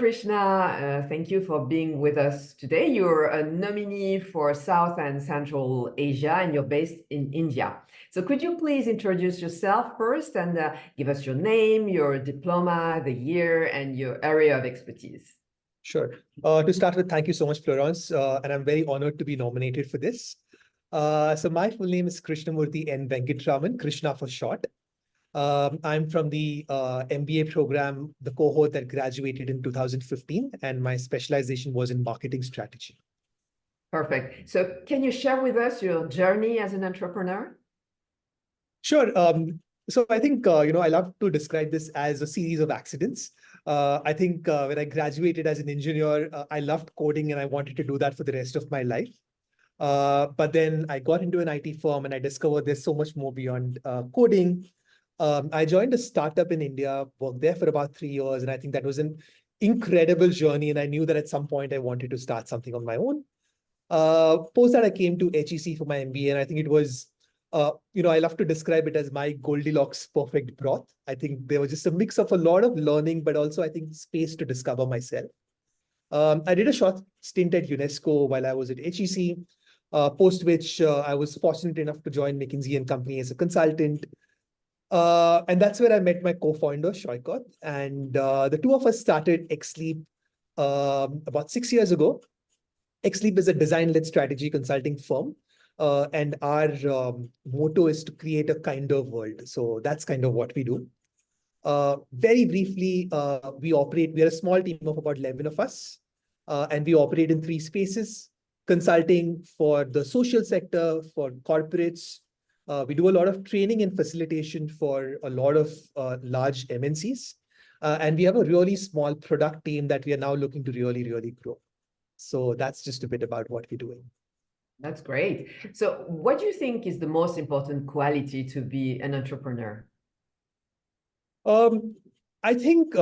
Krishna. Thank you for being with us today. You're a nominee for South and Central Asia, and you're based in India. So could you please introduce yourself first and give us your name, your diploma, the year, and your area of expertise? Sure. To start with, thank you so much, Florence. And I'm very honored to be nominated for this. So my full name is Krishna Venkitaraman, Krishna for short. I'm from the MBA program, the cohort that graduated in 2015, and my specialization was in marketing strategy. Perfect. So can you share with us your journey as an entrepreneur? Sure. So I think, I love to describe this as a series of accidents. I think when I graduated as an engineer, I loved coding and I wanted to do that for the rest of my life. But then I got into an IT firm and I discovered there's so much more beyond coding. I joined a startup in India, worked there for about 3 years, and I think that was an incredible journey. And I knew that at some point I wanted to start something on my own. Post that, I came to HEC for my MBA, and I think it was, I love to describe it as my Goldilocks perfect broth. I think there was just a mix of a lot of learning, but also I think space to discover myself. I did a short stint at UNESCO while I was at HEC, post which I was fortunate enough to join McKinsey & Company as a consultant. And that's where I met my co-founder, Shoykot. And the two of us started XLeap about 6 years ago. XLeap is a design-led strategy consulting firm. And our motto is to create a kinder world. So that's kind of what we do. Very briefly, we are a small team of about 11 of us. And we operate in 3 spaces: consulting for the social sector, for corporates. We do a lot of training and facilitation for a lot of large MNCs. And we have a really small product team that we are now looking to really, really grow. So that's just a bit about what we're doing. That's great. So what do you think is the most important quality to be an entrepreneur? I think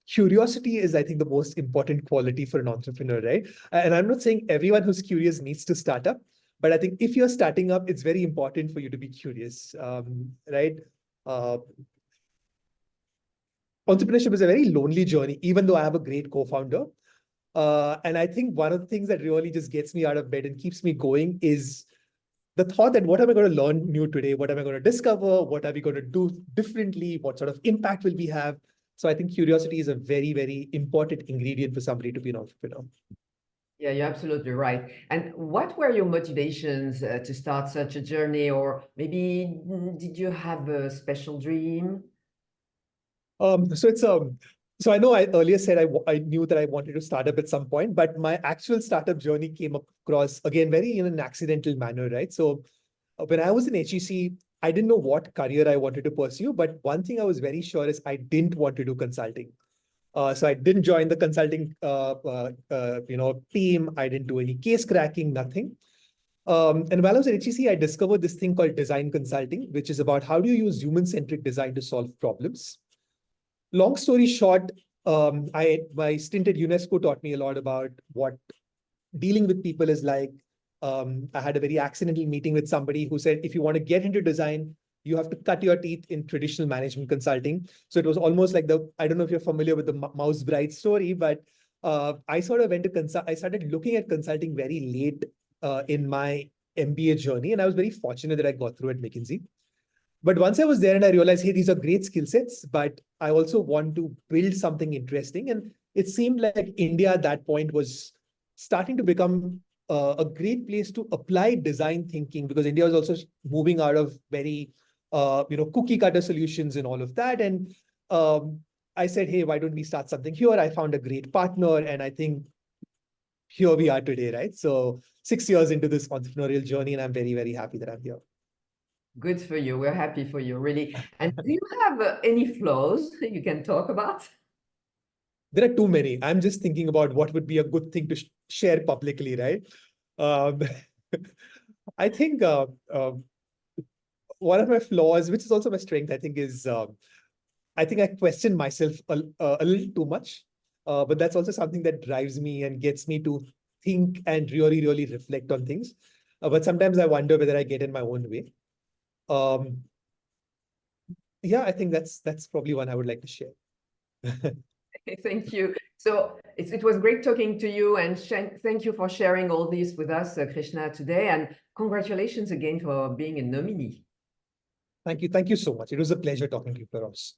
curiosity is, the most important quality for an entrepreneur, right? And I'm not saying everyone who's curious needs to start up, but I think if you're starting up, it's very important for you to be curious, right? Entrepreneurship is a very lonely journey, even though I have a great co-founder. And I think one of the things that really just gets me out of bed and keeps me going is the thought that what am I going to learn new today? What am I going to discover? What are we going to do differently? What sort of impact will we have? So I think curiosity is a very, very important ingredient for somebody to be an entrepreneur. Yeah, you're absolutely right. And what were your motivations to start such a journey? Or maybe did you have a special dream? So I know I earlier said I knew that I wanted to start up at some point, but my actual startup journey came across, again, very in an accidental manner, right? So when I was in HEC, I didn't know what career I wanted to pursue, but one thing I was very sure is I didn't want to do consulting. So I didn't join the consulting team. I didn't do any case cracking, nothing. And while I was at HEC, I discovered this thing called design consulting, which is about how do you use human-centric design to solve problems. Long story short, my stint at UNESCO taught me a lot about what dealing with people is like. I had a very accidental meeting with somebody who said, if you want to get into design, you have to cut your teeth in traditional management consulting. So it was almost like I don't know if you're familiar with the Mouse Bride story, but I sort of went to I started looking at consulting very late in my MBA journey. And I was very fortunate that I got through at McKinsey. But once I was there and I realized, hey, these are great skill sets, but I also want to build something interesting. And it seemed like India at that point was starting to become a great place to apply design thinking, because India was also moving out of very, cookie cutter solutions and all of that. And I said, hey, why don't we start something here? I found a great partner, and I think here we are today, right? So 6 years into this entrepreneurial journey, and I'm very, very happy that I'm here. Good for you. We're happy for you, really. And do you have any flaws you can talk about? There are too many. I'm just thinking about what would be a good thing to share publicly, right? I think one of my flaws, which is also my strength, I think is, I think I question myself a little too much. But that's also something that drives me and gets me to think and really, really reflect on things. But sometimes I wonder whether I get in my own way. Yeah, I think that's probably one I would like to share. Thank you. So it was great talking to you, and thank you for sharing all this with us, Krishna, today. And congratulations again for being a nominee. Thank you. Thank you so much. It was a pleasure talking to you, Florence.